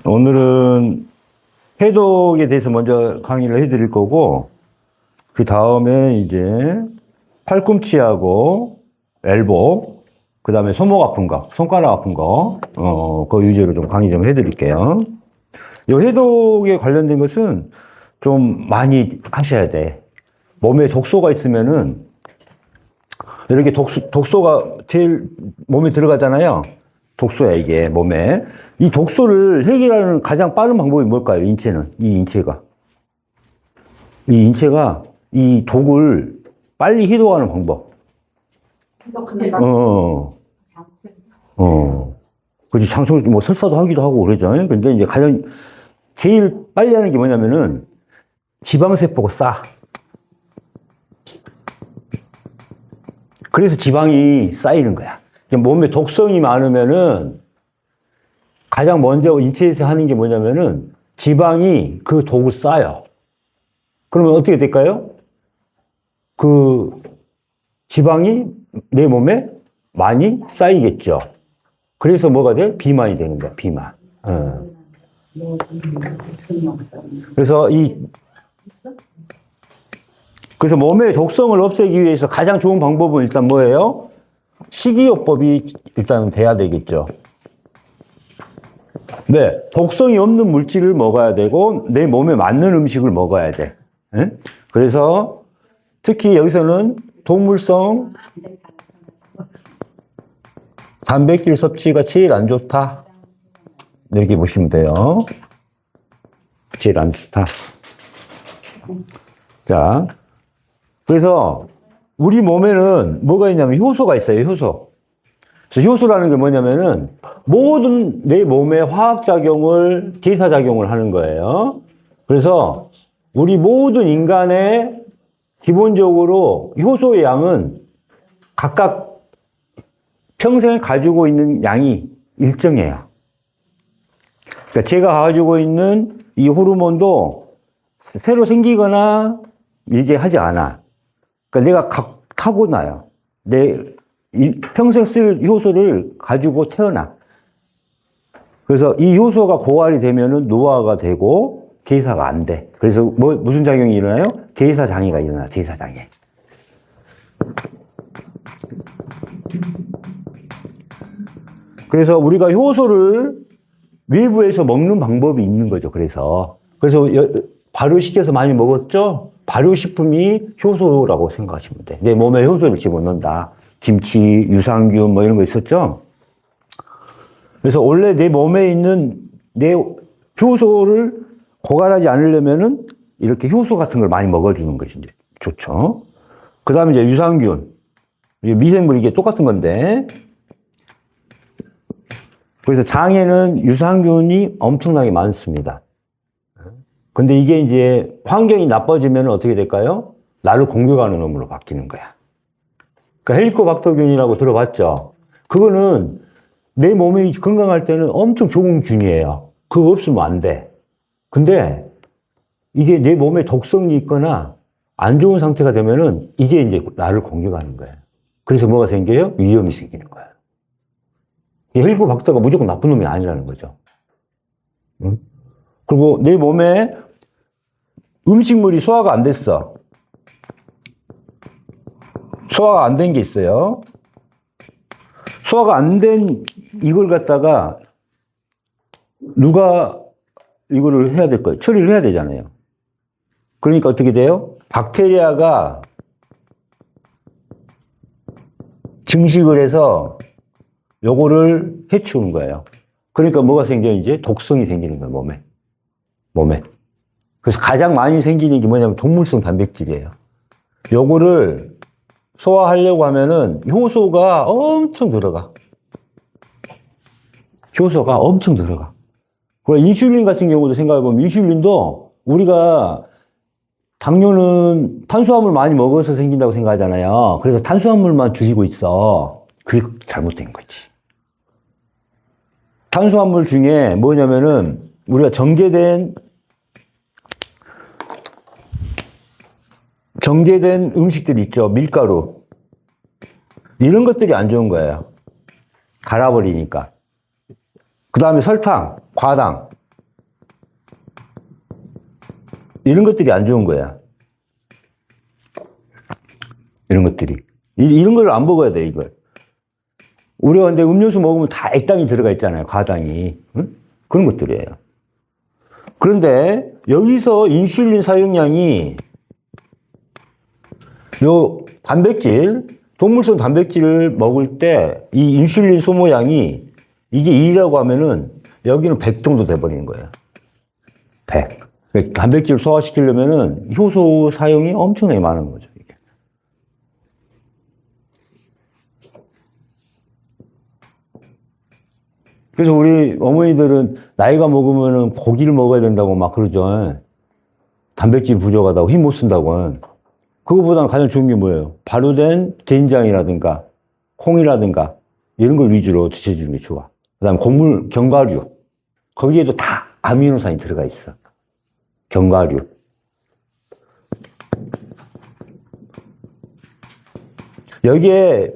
오늘은 해독에 대해서 먼저 강의를 해드릴 거고, 그 다음에 이제 팔꿈치하고 엘보, 그 다음에 손목 아픈 거, 손가락 아픈 거, 그 위주로 좀 강의 좀 해드릴게요. 이 해독에 관련된 것은 좀 많이 하셔야 돼. 몸에 독소가 있으면은, 이렇게 독소가 제일 몸에 들어가잖아요. 독소야, 이게, 몸에. 이 독소를 해결하는 가장 빠른 방법이 뭘까요, 인체는? 이 인체가. 이 인체가 이 독을 빨리 해독하는 방법. 그렇지, 장충, 뭐, 설사도 하기도 하고 그러잖아요. 근데 이제 가장, 제일 빨리 하는 게 뭐냐면은, 지방세포가 싸. 그래서 지방이 쌓이는 거야. 몸에 독성이 많으면은, 가장 먼저 인체에서 하는 게 뭐냐면은, 지방이 그 독을 쌓아요. 그러면 어떻게 될까요? 그 지방이 내 몸에 많이 쌓이겠죠. 그래서 뭐가 돼? 비만이 되는 거야, 비만. 그래서 몸의 독성을 없애기 위해서 가장 좋은 방법은 일단 뭐예요? 식이요법이 일단 돼야 되겠죠. 네, 독성이 없는 물질을 먹어야 되고 내 몸에 맞는 음식을 먹어야 돼. 네? 그래서 특히 여기서는 동물성 단백질 섭취가 제일 안 좋다. 이렇게 보시면 돼요. 제일 안 좋다. 자, 그래서 우리 몸에는 뭐가 있냐면 효소가 있어요, 효소. 그래서 효소라는 게 뭐냐면은 모든 내 몸의 화학작용을, 계사작용을 하는 거예요. 그래서 우리 모든 인간의 기본적으로 효소의 양은 각각 평생에 가지고 있는 양이 일정해요. 그러니까 제가 가지고 있는 이 호르몬도 새로 생기거나 이게 하지 않아. 그러니까 내가 타고나요. 내 평생 쓸 효소를 가지고 태어나. 그래서 이 효소가 고갈이 되면은 노화가 되고 대사가 안 돼. 그래서 무슨 작용이 일어나요? 대사장애가 일어나, 대사장애. 그래서 우리가 효소를 외부에서 먹는 방법이 있는 거죠. 그래서 발효시켜서 많이 먹었죠? 발효식품이 효소라고 생각하시면 돼. 내 몸에 효소를 집어넣는다. 김치, 유산균 뭐 이런 거 있었죠? 그래서 원래 내 몸에 있는 내 효소를 고갈하지 않으려면은 이렇게 효소 같은 걸 많이 먹어주는 것이 이제 좋죠. 그 다음에 이제 유산균. 미생물 이게 똑같은 건데. 그래서 장에는 유산균이 엄청나게 많습니다. 근데 이게 이제 환경이 나빠지면 어떻게 될까요? 나를 공격하는 놈으로 바뀌는 거야. 그러니까 헬리코박터균이라고 들어봤죠? 그거는 내 몸이 건강할 때는 엄청 좋은 균이에요. 그거 없으면 안 돼. 근데 이게 내 몸에 독성이 있거나 안 좋은 상태가 되면은 이게 이제 나를 공격하는 거예요. 그래서 뭐가 생겨요? 위험이 생기는 거예요. 이 헬리코박터가 무조건 나쁜 놈이 아니라는 거죠. 응? 그리고 내 몸에 음식물이 소화가 안 됐어. 소화가 안 된 게 있어요. 소화가 안 된 이걸 갖다가 누가 이거를 해야 될 거예요. 처리를 해야 되잖아요. 그러니까 어떻게 돼요? 박테리아가 증식을 해서 요거를 해치우는 거예요. 그러니까 뭐가 생겨요? 이제 독성이 생기는 거예요, 몸에. 그래서 가장 많이 생기는 게 뭐냐면 동물성 단백질이에요. 요거를 소화하려고 하면은 효소가 엄청 들어가. 그리고 인슐린 같은 경우도 생각해보면 인슐린도 우리가 당뇨는 탄수화물 많이 먹어서 생긴다고 생각하잖아요. 그래서 탄수화물만 줄이고 있어. 그게 잘못된 거지. 탄수화물 중에 뭐냐면은 우리가 정제된 음식들 있죠. 밀가루. 이런 것들이 안 좋은 거예요. 갈아버리니까. 그 다음에 설탕, 과당. 이런 것들이 안 좋은 거야. 이런 것들이. 이런 걸 안 먹어야 돼, 이걸. 우리가 근데 음료수 먹으면 다 액당이 들어가 있잖아요, 과당이. 응? 그런 것들이에요. 그런데 여기서 인슐린 사용량이 요 단백질, 동물성 단백질을 먹을 때 이 인슐린 소모량이 이게 2라고 하면은 여기는 100 정도 돼버리는 거예요. 100. 단백질을 소화시키려면은 효소 사용이 엄청나게 많은 거죠. 이게. 그래서 우리 어머니들은 나이가 먹으면은 고기를 먹어야 된다고 막 그러죠. 단백질 부족하다고 힘 못 쓴다고. 그거보다는 가장 좋은 게 뭐예요? 발효된 된장이라든가 콩이라든가 이런 걸 위주로 드셔주는 게 좋아. 그 다음에 곡물, 견과류. 거기에도 다 아미노산이 들어가 있어. 견과류. 여기에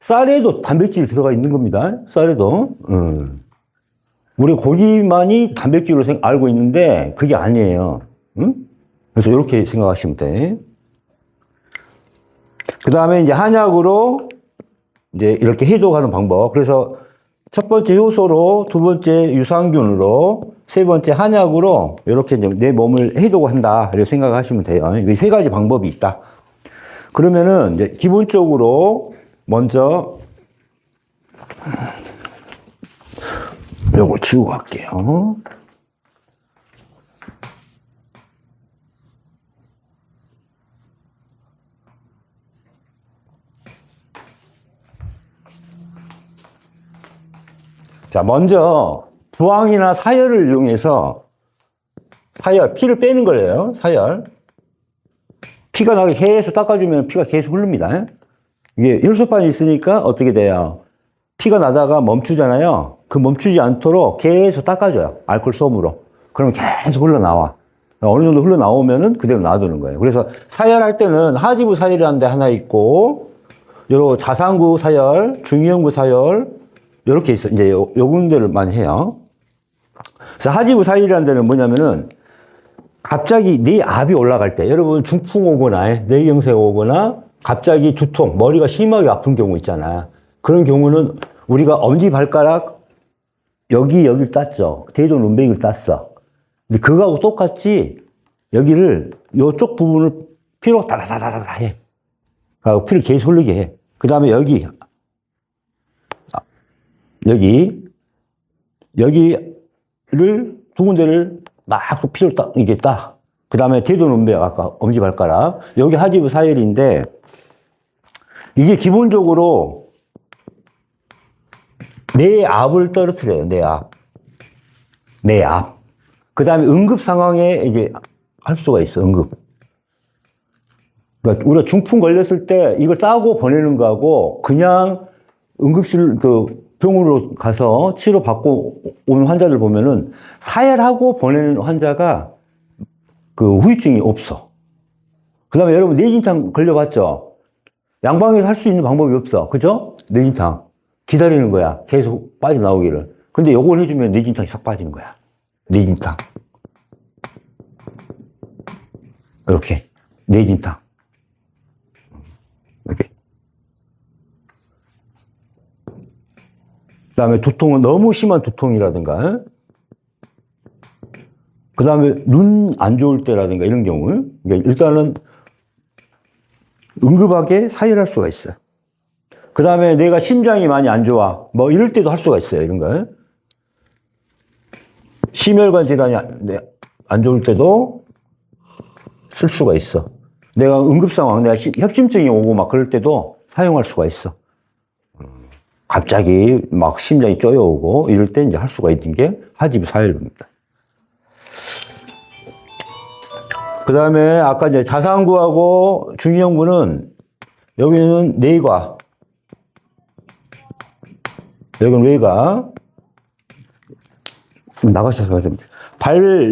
쌀에도 단백질이 들어가 있는 겁니다. 쌀에도. 우리 고기만이 단백질로 알고 있는데 그게 아니에요. 응? 그래서 이렇게 생각하시면 돼. 그 다음에 이제 한약으로 이제 이렇게 해독하는 방법. 그래서 첫 번째 효소로, 두 번째 유산균으로, 세 번째 한약으로 이렇게 이제 내 몸을 해독한다. 이렇게 생각하시면 돼요. 이 세 가지 방법이 있다. 그러면은 이제 기본적으로 먼저 요걸 지우고 갈게요. 자, 먼저 부항이나 사열을 이용해서 피를 빼는 거예요. 사열. 피가 나게 계속 닦아주면 피가 계속 흐릅니다. 이게 혈소판이 있으니까 어떻게 돼요? 피가 나다가 멈추잖아요. 그 멈추지 않도록 계속 닦아줘요. 알코올 솜으로. 그러면 계속 흘러나와. 어느 정도 흘러나오면은 그대로 놔두는 거예요. 그래서 사열할 때는 하지부 사열이라는 데 하나 있고, 요런 자상구 사열, 중이염구 사열, 요렇게 있어. 이제 요 군데를 많이 해요. 그래서 하지부 사열이라는 데는 뭐냐면은 갑자기 내 압이 올라갈 때, 여러분 중풍 오거나 뇌경색 오거나 갑자기 두통, 머리가 심하게 아픈 경우 있잖아. 그런 경우는 우리가 엄지발가락 여기를 땄죠. 대조눈뱅이를 땄어. 근데 그거하고 똑같이 여기를 요쪽 부분을 피로 따다다다다 해. 그리고 피를 계속 흐르게 해. 그 다음에 여기를 두 군데를 막 피로 이게 따. 그 다음에 대조눈뱅이 아까 엄지발가락 여기 하지부 사열인데 이게 기본적으로 내 압을 떨어뜨려요. 내 압. 그 다음에 응급 상황에 이게 할 수가 있어. 응급. 그러니까 우리가 중풍 걸렸을 때 이걸 따고 보내는 거하고 그냥 응급실 병원으로 가서 치료 받고 오는 환자들 보면은 사열하고 보내는 환자가 그 후유증이 없어. 그 다음에 여러분 뇌진탕 걸려봤죠? 양방에서 할 수 있는 방법이 없어. 그죠? 뇌진탕. 기다리는 거야. 계속 빠져나오기를. 근데 요걸 해주면 뇌진탕이 싹 빠지는 거야. 뇌진탕. 이렇게. 뇌진탕. 이렇게. 그 다음에 두통은 너무 심한 두통이라든가, 그 다음에 눈 안 좋을 때라든가 이런 경우, 그러니까 일단은 응급하게 사열할 수가 있어요. 그 다음에 내가 심장이 많이 안 좋아. 뭐 이럴 때도 할 수가 있어요. 이런 거. 심혈관 질환이 안 좋을 때도 쓸 수가 있어. 내가 응급 상황, 내가 협심증이 오고 막 그럴 때도 사용할 수가 있어. 갑자기 막 심장이 쪼여오고 이럴 때 이제 할 수가 있는 게 하지부 사열입니다. 그 다음에 아까 이제 자상구하고 중이염구는 여기는 뇌가, 여기는 뇌가 나가셔서 봐야 됩니다.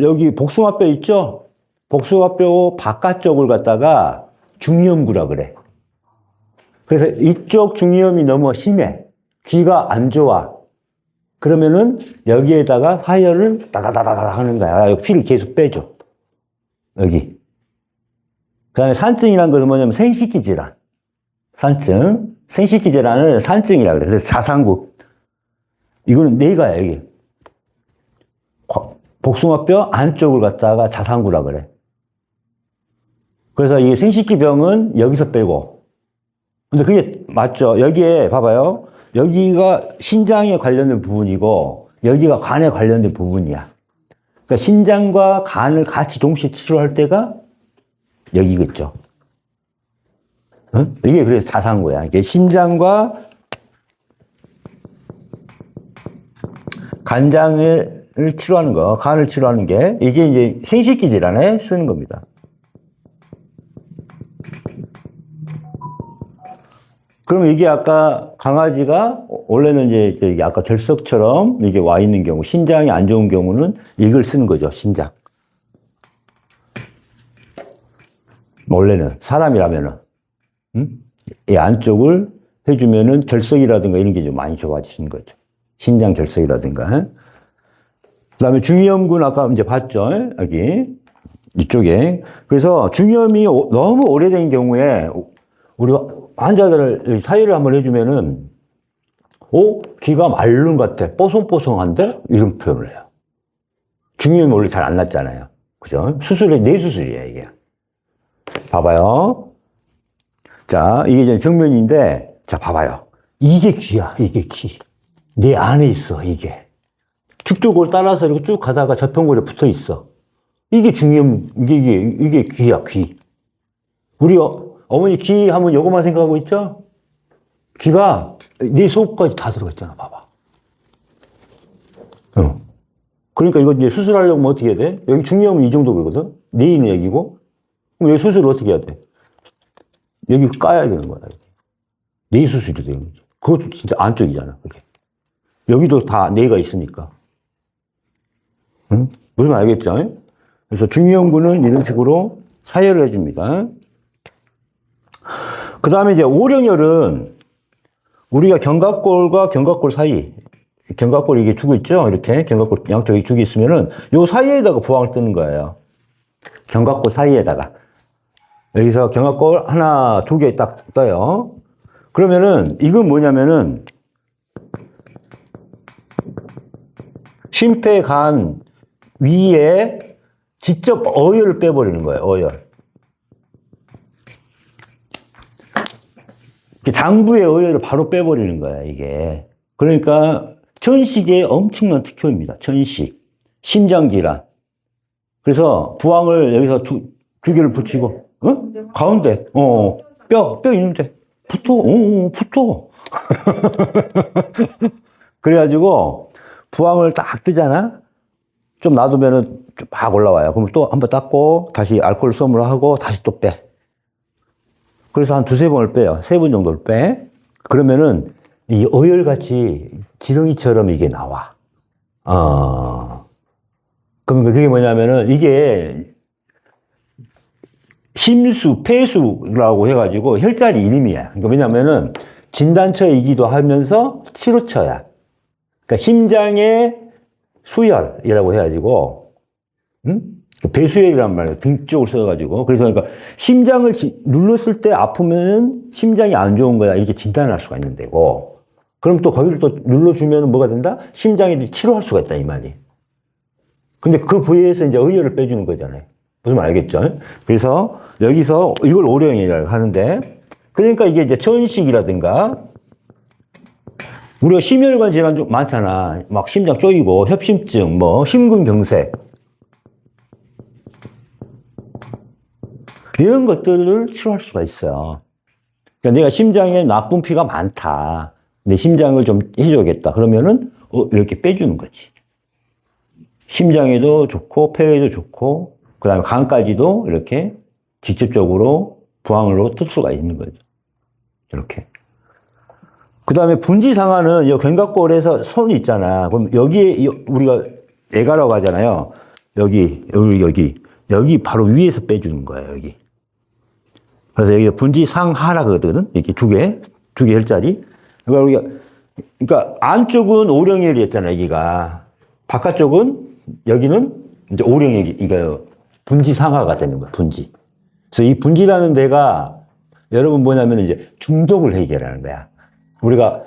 여기 복숭아뼈 있죠? 복숭아뼈 바깥쪽을 갖다가 중이염구라 그래. 그래서 이쪽 중이염이 너무 심해. 귀가 안 좋아. 그러면은 여기에다가 사열을 따다다다다 하는 거야. 피를 계속 빼줘. 여기. 그 다음에 산증이란 것은 뭐냐면 생식기 질환. 산증. 생식기 질환을 산증이라고 그래. 그래서 자상구. 이거는 뇌가야, 여기. 복숭아뼈 안쪽을 갖다가 자상구라 그래. 그래서 이 생식기 병은 여기서 빼고. 근데 그게 맞죠? 여기에 봐봐요. 여기가 신장에 관련된 부분이고 여기가 간에 관련된 부분이야. 그러니까 신장과 간을 같이 동시에 치료할 때가 여기겠죠. 응? 이게 그래서 자상구야. 이게 신장과 간장을 치료하는 거, 간을 치료하는 게 이게 이제 생식기 질환에 쓰는 겁니다. 그럼 이게 아까 강아지가 원래는 이제 아까 결석처럼 이게 와 있는 경우, 신장이 안 좋은 경우는 이걸 쓰는 거죠, 신장. 원래는 사람이라면은 이 안쪽을 해주면은 결석이라든가 이런 게 좀 많이 좋아지는 거죠. 신장 결석이라든가. 그다음에 중이염군 아까 이제 봤죠, 여기 이쪽에. 그래서 중이염이 너무 오래된 경우에 우리 환자들을 사유를 한번 해주면은, 귀가 마른 것 같아. 뽀송뽀송한데? 이런 표현을 해요. 중이염이 원래 잘 안 낫잖아요. 그죠? 뇌수술이에요, 이게. 봐봐요. 자, 이게 이제 정면인데, 자, 봐봐요. 이게 귀야, 이게 귀. 내 안에 있어, 이게. 축두골 따라서 이렇게 쭉 가다가 저편골에 붙어 있어. 이게 중이염, 이게 귀야, 귀. 우리 어머니 귀 하면 요것만 생각하고 있죠? 귀가 내 속까지 다 들어가 있잖아, 봐봐. 그러니까 이거 이제 수술하려면 어떻게 해야 돼? 여기 중이염은 이 정도거든? 뇌 얘기고. 그럼 여기 수술을 어떻게 해야 돼? 여기 까야 되는 거야. 뇌 수술이 되는 거지. 그것도 진짜 안쪽이잖아, 그게. 여기도 다 뇌가 있으니까. 응? 무슨 말 알겠죠? 그래서 중이염군은 이런 식으로 사혈을 해줍니다. 그 다음에 이제 오령혈은 우리가 견갑골과 견갑골 사이, 견갑골 이게 두고 있죠? 이렇게 견갑골 양쪽에 두고 있으면은 요 사이에다가 부항을 뜨는 거예요. 견갑골 사이에다가. 여기서 견갑골 하나, 두 개 딱 떠요. 그러면은 이건 뭐냐면은 심폐간 위에 직접 어혈을 빼버리는 거예요, 어혈. 장부의 어혈을 바로 빼버리는 거야, 이게. 그러니까 천식의 엄청난 특효입니다. 천식. 심장질환. 그래서 부항을 여기서 두 개를 붙이고, 가운데, 뼈 있는데, 붙어. 그래가지고, 부항을 딱 뜨잖아? 좀 놔두면은 막 올라와요. 그럼 또 한번 닦고, 다시 알코올 솜을 하고, 다시 또 빼. 그래서 한 두세 번을 빼요. 세 번 정도를 빼. 그러면은 이 어혈같이 지렁이처럼 이게 나와. 그러니까 그게 뭐냐면은 이게 심수, 폐수라고 해가지고 혈자리 이름이야. 그러니까 왜냐면은 진단처이기도 하면서 치료처야. 그러니까 심장의 수혈이라고 해가지고, 배수혈이란 말이에요. 등 쪽을 써가지고. 그래서 그러니까 심장을 눌렀을 때 아프면은 심장이 안 좋은 거야. 이렇게 진단을 할 수가 있는 데고. 그럼 또 거기를 또 눌러주면 뭐가 된다? 심장이 치료할 수가 있다, 이 말이. 근데 그 부위에서 이제 의혈을 빼주는 거잖아요. 무슨 말 알겠죠? 그래서 여기서 이걸 오령이라고 하는데, 그러니까 이게 이제 천식이라든가, 우리가 심혈관 질환 좀 많잖아. 막 심장 쪼이고, 협심증, 뭐, 심근경색. 이런 것들을 치료할 수가 있어요. 그러니까 내가 심장에 나쁜 피가 많다. 내 심장을 좀 해줘야겠다. 그러면은, 이렇게 빼주는 거지. 심장에도 좋고, 폐에도 좋고, 그 다음에 간까지도 이렇게 직접적으로 부항으로 뜰 수가 있는 거죠. 이렇게. 그 다음에 분지상하는 이 견갑골에서 손이 있잖아. 그럼 여기에 우리가 애가라고 하잖아요. 여기 바로 위에서 빼주는 거예요, 여기. 그래서 여기 분지상하라 그러거든. 이렇게 두 개 혈자리. 그러니까 안쪽은 오령혈이었잖아, 여기가. 바깥쪽은, 여기는 이제 오령혈이, 이거요. 분지 상하가 되는 거야, 분지. 그래서 이 분지라는 데가 여러분 뭐냐면 이제 중독을 해결하는 거야. 우리가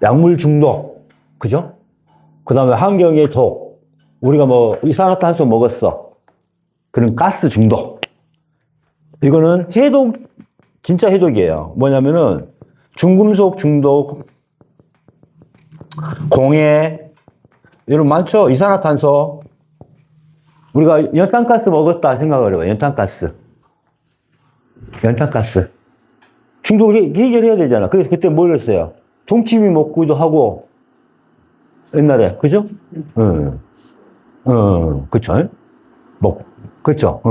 약물 중독, 그죠? 그 다음에 환경의 독, 우리가 뭐 이산화탄소 먹었어. 그런 가스 중독. 이거는 해독, 진짜 해독이에요. 뭐냐면은 중금속 중독, 공해, 이런 많죠? 이산화탄소. 우리가 연탄가스 먹었다 생각을 해봐요. 연탄가스. 중독을 해결해야 되잖아. 그래서 그때 뭘 했어요? 동치미 먹기도 하고, 옛날에. 그죠? 그쵸? 그쵸?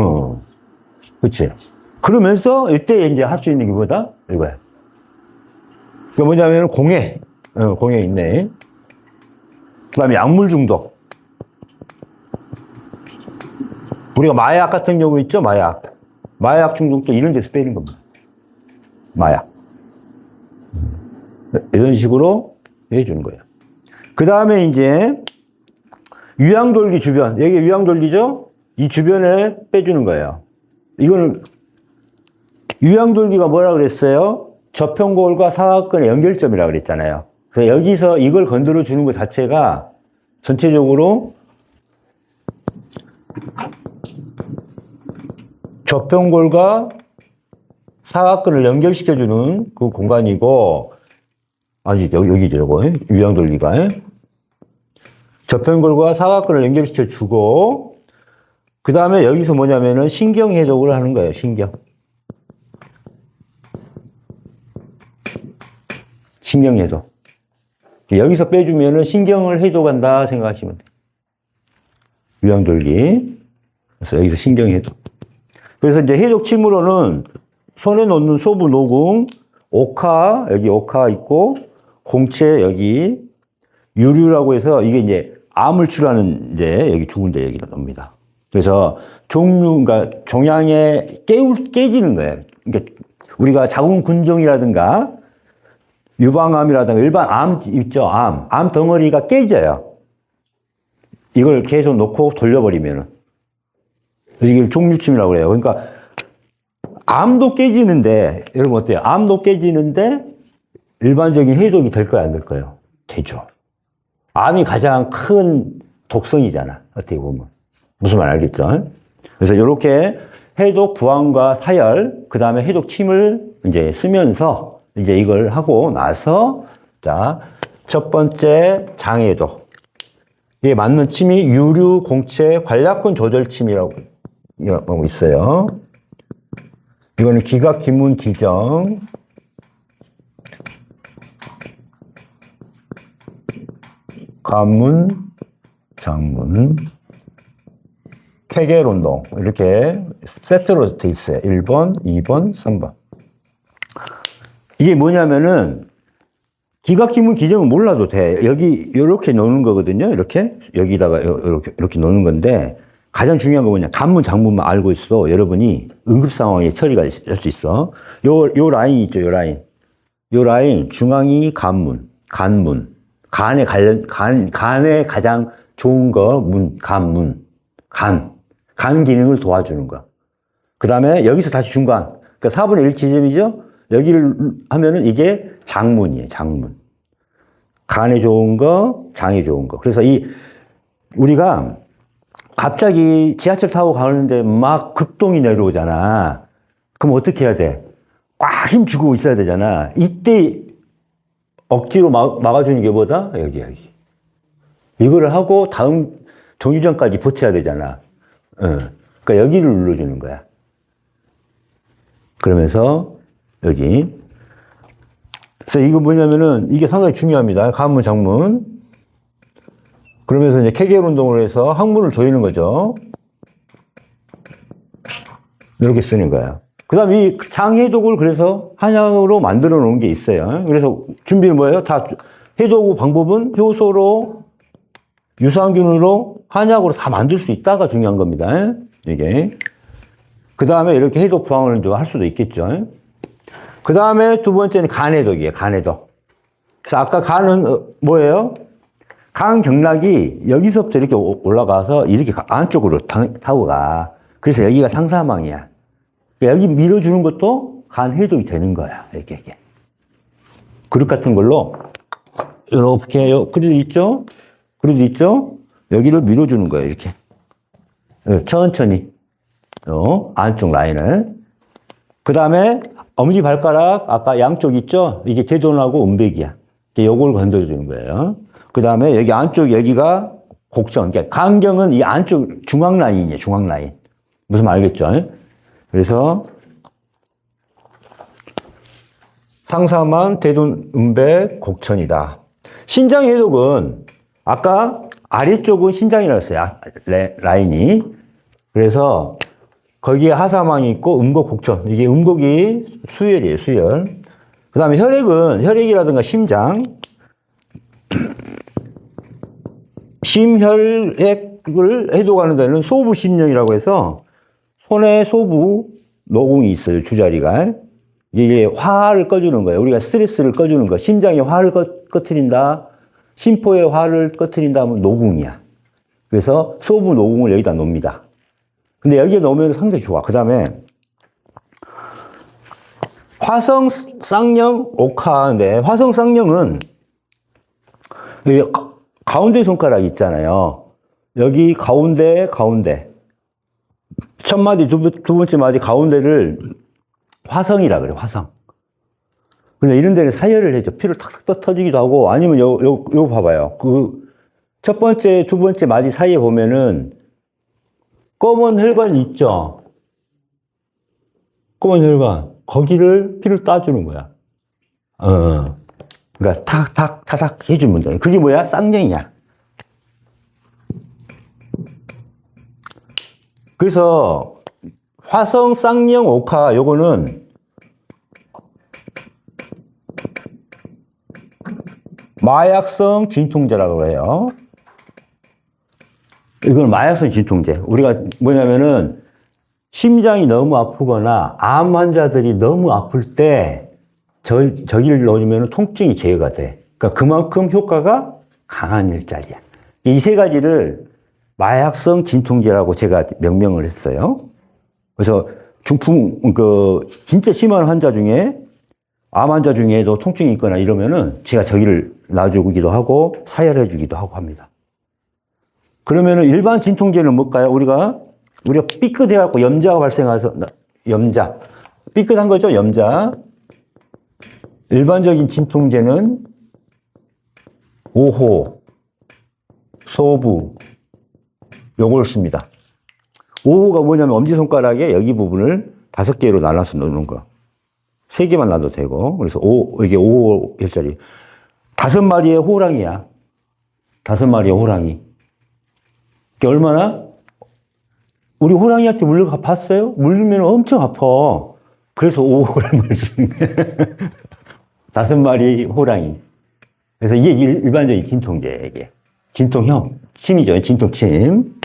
그치? 그러면서 이때 이제 할 수 있는 게 뭐다? 이거야. 그 뭐냐면 공해. 공해 있네. 그 다음에 약물 중독. 우리가 마약 같은 경우 있죠? 마약 중독도 이런 데서 빼는 겁니다. 마약. 이런 식으로 해주는 거예요. 그 다음에 이제 유양돌기 주변. 여기 유양돌기죠? 이 주변에 빼주는 거예요. 이거는 유양돌기가 뭐라 그랬어요? 저평골과 사각근의 연결점이라고 그랬잖아요. 그래서 여기서 이걸 건드려 주는 것 자체가 전체적으로 저평골과 사각근을 연결시켜주는 그 공간이고, 여기죠, 요거. 유양돌기가. 저평골과 사각근을 연결시켜주고, 그 다음에 여기서 뭐냐면은 신경해독을 하는 거예요, 신경해독. 여기서 빼주면은 신경을 해독한다 생각하시면 돼요. 유양돌기. 그래서 여기서 신경해독. 그래서 이제 해독침으로는 손에 놓는 소부 노궁, 옥화, 여기 옥화 있고, 공채 여기, 유류라고 해서 이게 이제 암을 치료하는 이제 여기 두 군데 여기가 놉니다. 그래서 그러니까 종양에 깨지는 거예요. 그러니까 우리가 자궁근종이라든가 유방암이라든가 일반 암 있죠, 암 덩어리가 깨져요. 이걸 계속 놓고 돌려버리면은. 그래서 이걸 종류침이라고 그래요. 그러니까 암도 깨지는데, 여러분 어때요? 암도 깨지는데 일반적인 해독이 될 거야, 안 될 거예요? 되죠. 암이 가장 큰 독성이잖아, 어떻게 보면. 무슨 말 알겠죠? 그래서 이렇게 해독 부항과 사열, 그 다음에 해독 침을 이제 쓰면서 이제 이걸 하고 나서, 자, 첫 번째 장해독. 이게 맞는 침이 유류, 공채, 관략근 조절 침이라고 있어요. 이거는 기각, 기문, 기정. 관문, 장문. 케겔 운동. 이렇게 세트로 돼 있어요. 1번, 2번, 3번. 이게 뭐냐면은, 기각, 기문, 기정은 몰라도 돼. 여기, 이렇게 놓는 거거든요. 이렇게. 여기다가, 이렇게 놓는 건데, 가장 중요한 거 뭐냐. 관문, 장문만 알고 있어도 여러분이 응급 상황에 처리가 할 수 있어. 요 라인 있죠, 요 라인. 요 라인, 중앙이 간문. 간에 가장 좋은 거, 간문. 간 기능을 도와주는 거. 그 다음에 여기서 다시 중간. 그러니까 4분의 1 지점이죠? 여기를 하면은 이게 장문이에요, 장문. 간에 좋은 거, 장에 좋은 거. 그래서 우리가 갑자기 지하철 타고 가는데 막 급동이 내려오잖아. 그럼 어떻게 해야 돼? 꽉 힘주고 있어야 되잖아. 이때 억지로 막아주는 게 뭐다? 여기. 이거를 하고 다음 정류장까지 버텨야 되잖아. 그러니까 여기를 눌러주는 거야. 그러면서 여기. 그래서 이거 뭐냐면은 이게 상당히 중요합니다. 관문, 장문. 그러면서 이제 케겔 운동을 해서 항문을 조이는 거죠. 이렇게 쓰는 거야. 그 다음 이 장해독을 그래서 한약으로 만들어 놓은 게 있어요. 그래서 준비는 뭐예요? 다 해독 방법은 효소로, 유산균으로, 한약으로 다 만들 수 있다가 중요한 겁니다. 이게. 그 다음에 이렇게 해독 부항을 할 수도 있겠죠. 그 다음에 두 번째는 간해독이에요. 간해독. 그래서 아까 간은 뭐예요? 간경락이 여기서부터 이렇게 올라가서 이렇게 안쪽으로 타고 가. 그래서 여기가 상사망이야. 여기 밀어주는 것도 간 해독이 되는 거야. 이렇게. 그릇 같은 걸로 이렇게 그릇 있죠? 그릇 있죠? 여기를 밀어주는 거예요. 이렇게 천천히 안쪽 라인을. 그 다음에 엄지발가락 아까 양쪽 있죠? 이게 대둔하고 음백이야. 요걸 건드려주는 거예요. 그 다음에 여기 안쪽 여기가 곡전. 그러니까 간경은 이 안쪽 중앙 라인이에요. 중앙 라인. 무슨 말 알겠죠? 그래서 상사만, 대둔, 음백, 곡천이다. 신장 해독은 아까 아래쪽은 신장이라고 했어요. 라인이. 그래서 거기에 하사망이 있고 음곡, 곡천. 이게 음곡이 수혈이에요. 수혈. 그 다음에 혈액은 혈액이라든가 심장. 심혈액을 해독하는 데는 소부심령이라고 해서 손에 소부 노궁이 있어요. 주자리가. 이게 화를 꺼주는 거예요. 우리가 스트레스를 꺼주는 거. 심장에 화를 꺼트린다. 심포에 화를 꺼트린다 하면 노궁이야. 그래서 소부 노궁을 여기다 놓습니다. 근데 여기에 놓으면 상당히 좋아. 그 다음에 화성 쌍령 옥화인데 화성 쌍령은 가운데 손가락 있잖아요. 여기 가운데 첫 마디 두 번째 마디 가운데를 화성이라 그래. 화성. 근데 이런 데는 사혈을 해줘. 피를 탁탁 터지기도 하고 아니면 요 봐봐요. 그 첫 번째 두 번째 마디 사이에 보면은 검은 혈관 있죠. 검은 혈관. 거기를 피를 따주는 거야. 그러니까 탁탁 해주면 돼. 그게 뭐야? 쌍령이야. 그래서 화성 쌍령 옥화 요거는 마약성 진통제라고 해요. 이건 마약성 진통제. 우리가 뭐냐면은 심장이 너무 아프거나 암 환자들이 너무 아플 때 저기를 넣으면 통증이 제어가 돼. 그러니까 그만큼 효과가 강한 일자리야. 이 세 가지를 마약성 진통제라고 제가 명명을 했어요. 그래서 진짜 심한 환자 중에, 암 환자 중에도 통증이 있거나 이러면은 제가 저기를 놔주기도 하고 사혈해주기도 하고 합니다. 그러면은 일반 진통제는 뭘까요? 우리가 삐끗해갖고 염자가 발생해서, 삐끗한 거죠, 염자. 일반적인 진통제는 오호, 소부, 요걸 씁니다. 5호가 뭐냐면 엄지손가락에 여기 부분을 5개로 나눠서 넣는 거. 3개만 놔도 되고. 그래서 이게 5호 혈자리. 5마리의 호랑이야. 5마리의 호랑이. 이게 얼마나? 우리 호랑이한테 물려 봤어요? 물리면 엄청 아파. 그래서 5호를 말씀해. 5마리 호랑이. 그래서 이게 일반적인 진통제, 이게. 진통형. 침이죠. 진통침.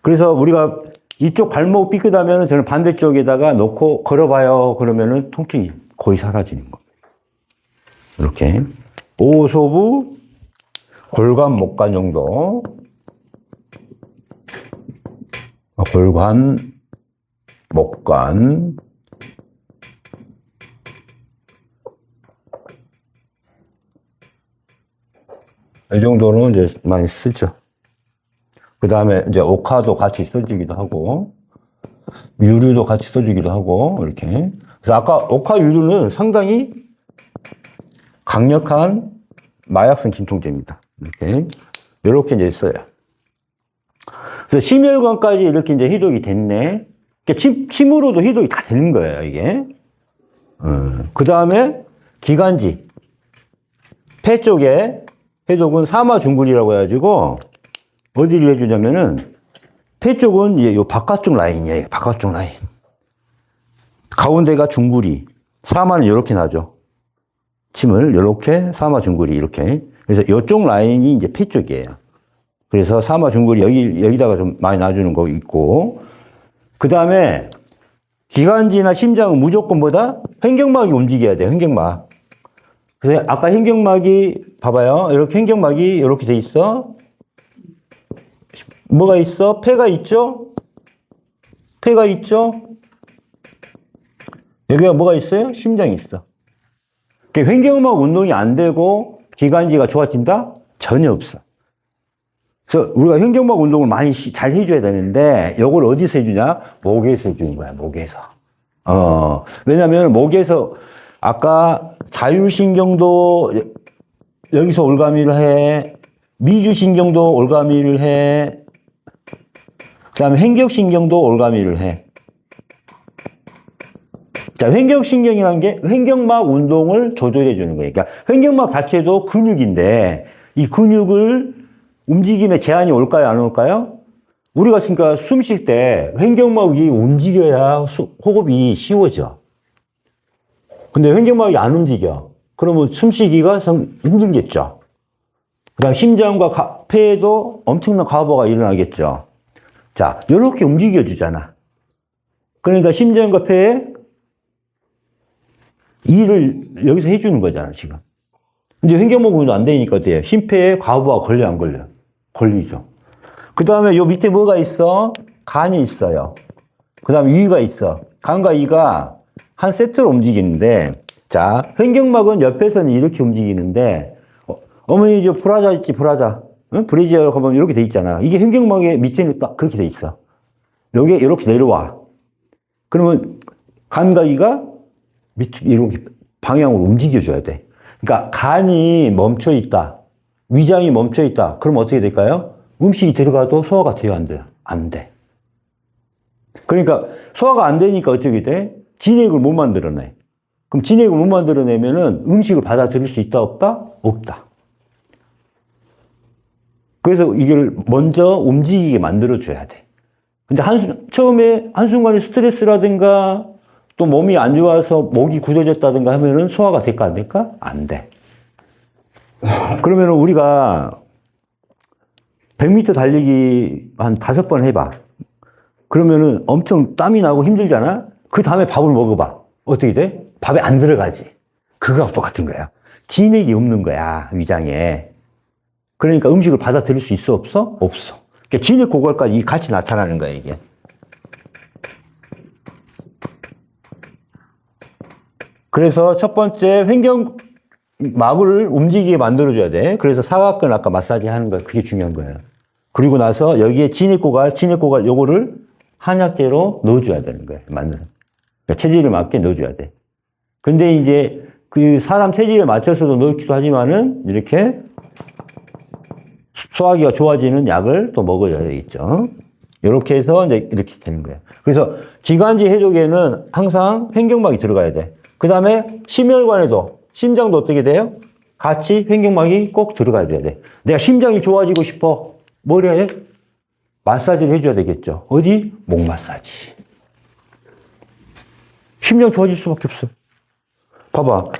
그래서 우리가 이쪽 발목 삐끗하면 저는 반대쪽에다가 놓고 걸어봐요. 그러면은 통증이 거의 사라지는 겁니다. 이렇게. 오소부, 골관, 목관 정도. 골관, 목관. 이 정도는 이제 많이 쓰죠. 그 다음에 이제 옥화도 같이 써주기도 하고, 유류도 같이 써주기도 하고, 이렇게. 그래서 아까 옥화 유류는 상당히 강력한 마약성 진통제입니다. 이렇게 이제 써요. 그래서 심혈관까지 이렇게 이제 해독이 됐네. 그러니까 침으로도 해독이 다 되는 거예요, 이게. 그 다음에 기관지. 폐 쪽에 해독은 사마중굴이라고 해가지고, 어디를 해주냐면은, 폐 쪽은 이 바깥쪽 라인이에요. 바깥쪽 라인. 가운데가 중굴이. 사마는 이렇게 나죠. 침을 이렇게, 사마중굴이 이렇게. 그래서 이쪽 라인이 이제 폐 쪽이에요. 그래서 사마중굴이 여기다가 좀 많이 놔주는 거 있고. 그 다음에 기관지나 심장은 무조건 뭐다? 횡격막이 움직여야 돼, 횡격막. 그래, 아까 횡격막이, 봐봐요. 이렇게 횡격막이 이렇게 돼 있어. 뭐가 있어? 폐가 있죠? 폐가 있죠? 여기가 뭐가 있어요? 심장이 있어. 횡격막 운동이 안 되고 기관지가 좋아진다? 전혀 없어. 그래서 우리가 횡격막 운동을 많이 잘 해줘야 되는데, 이걸 어디서 해주냐? 목에서 해주는 거야, 목에서. 왜냐면 목에서, 아까 자율신경도 여기서 올가미를 해, 미주신경도 올가미를 해, 그 다음에 횡격신경도 올가미를 해. 자, 횡격신경이라는 게 횡격막 운동을 조절해 주는 거예요. 그러니까 횡격막 자체도 근육인데, 이 근육을 움직임에 제한이 올까요, 안 올까요? 우리가 그러니까 숨 쉴 때 횡격막이 움직여야 호흡이 쉬워져. 근데 횡격막이 안 움직여. 그러면 숨쉬기가 힘들겠죠. 그 다음 심장과 폐에도 엄청난 과부하가 일어나겠죠. 자, 이렇게 움직여주잖아. 그러니까 심장과 폐에 일을 여기서 해주는 거잖아, 지금. 근데 횡격막 운동 안 되니까 어때요? 심폐에 과부하가 걸려, 안 걸려? 걸리죠. 그 다음에 요 밑에 뭐가 있어? 간이 있어요. 그 다음에 위가 있어. 간과 위가 한 세트로 움직이는데, 자, 횡격막은 옆에서는 이렇게 움직이는데, 어머니, 저 브라자 있지, 브라자. 응? 브래지어 가면 이렇게 돼 있잖아. 이게 횡격막의 밑에는 딱 그렇게 돼 있어. 요게 이렇게 내려와. 그러면 간과 위가 이렇게 방향으로 움직여줘야 돼. 그러니까 간이 멈춰 있다. 위장이 멈춰 있다. 그럼 어떻게 될까요? 음식이 들어가도 소화가 돼요, 안 돼요? 안 돼. 그러니까 소화가 안 되니까 어떻게 돼? 진액을 못 만들어내. 그럼 진액을 못 만들어내면은 음식을 받아들일 수 있다, 없다? 없다. 그래서 이걸 먼저 움직이게 만들어줘야 돼. 근데 처음에 한순간에 스트레스라든가 또 몸이 안 좋아서 목이 굳어졌다든가 하면은 소화가 될까, 안 될까? 안 돼. 그러면은 우리가 100m 달리기 한 5번 해봐. 그러면은 엄청 땀이 나고 힘들잖아? 그 다음에 밥을 먹어봐. 어떻게 돼? 밥에 안 들어가지. 그거하고 똑같은 거야. 진액이 없는 거야, 위장에. 그러니까 음식을 받아들일 수 있어, 없어? 없어. 그러니까 진액 고갈까지 같이 나타나는 거야, 이게. 그래서 첫 번째 횡격막을 움직이게 만들어줘야 돼. 그래서 사각근 아까 마사지 하는 거, 그게 중요한 거예요. 그리고 나서 여기에 진액고갈, 요거를 한약재로 넣어줘야 되는 거예요. 그러니까 체질에 맞게 넣어줘야 돼. 근데 이제 그 사람 체질에 맞춰서도 넣기도 하지만은 이렇게 소화기가 좋아지는 약을 또 먹어야 되겠죠. 이렇게 해서 이제 이렇게 되는 거예요. 그래서 기관지 해독에는 항상 횡격막이 들어가야 돼. 그 다음에 심혈관에도, 심장도 어떻게 돼요? 같이 횡격막이 꼭 들어가야 돼. 내가 심장이 좋아지고 싶어. 뭘 해? 마사지를 해줘야 되겠죠. 어디? 목 마사지. 심장 좋아질 수밖에 없어. 봐봐.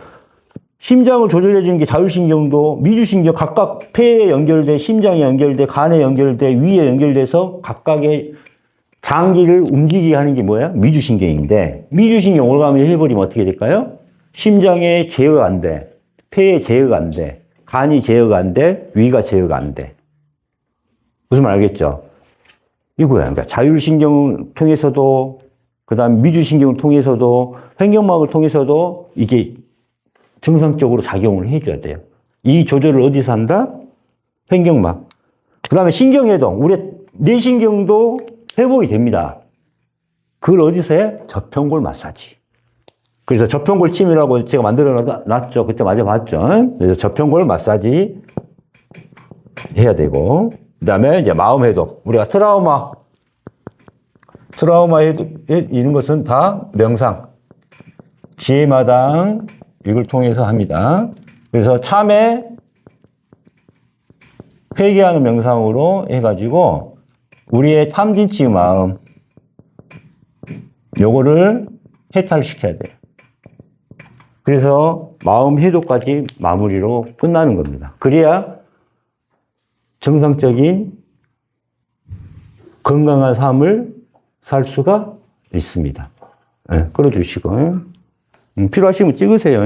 심장을 조절해주는 게 자율신경도, 미주신경 각각 폐에 연결돼, 심장에 연결돼, 간에 연결돼, 위에 연결돼서 각각의 장기를 움직이게 하는 게 뭐야? 미주신경인데, 미주신경 올가미 해버리면 어떻게 될까요? 심장에 제어가 안 돼. 폐에 제어가 안 돼. 간이 제어가 안 돼. 위가 제어가 안 돼. 무슨 말 알겠죠? 이거야. 그러니까 자율신경을 통해서도, 그 다음 미주신경을 통해서도, 횡격막을 통해서도 이게 정상적으로 작용을 해줘야 돼요. 이 조절을 어디서 한다? 횡격막. 그 다음에 신경해동. 우리 뇌신경도 회복이 됩니다. 그걸 어디서 해? 저평골 마사지. 그래서 저평골 침이라고 제가 만들어 놨죠. 그때 맞아봤죠. 그래서 저평골 마사지 해야 되고, 그 다음에 이제 마음 해독. 우리가 트라우마 해독, 이런 것은 다 명상. 지혜마당, 이걸 통해서 합니다. 그래서 참회, 회개하는 명상으로 해가지고, 우리의 탐진치 마음, 요거를 해탈시켜야 돼요. 그래서 마음 해독까지 마무리로 끝나는 겁니다. 그래야 정상적인 건강한 삶을 살 수가 있습니다. 네, 끌어주시고. 필요하시면 찍으세요.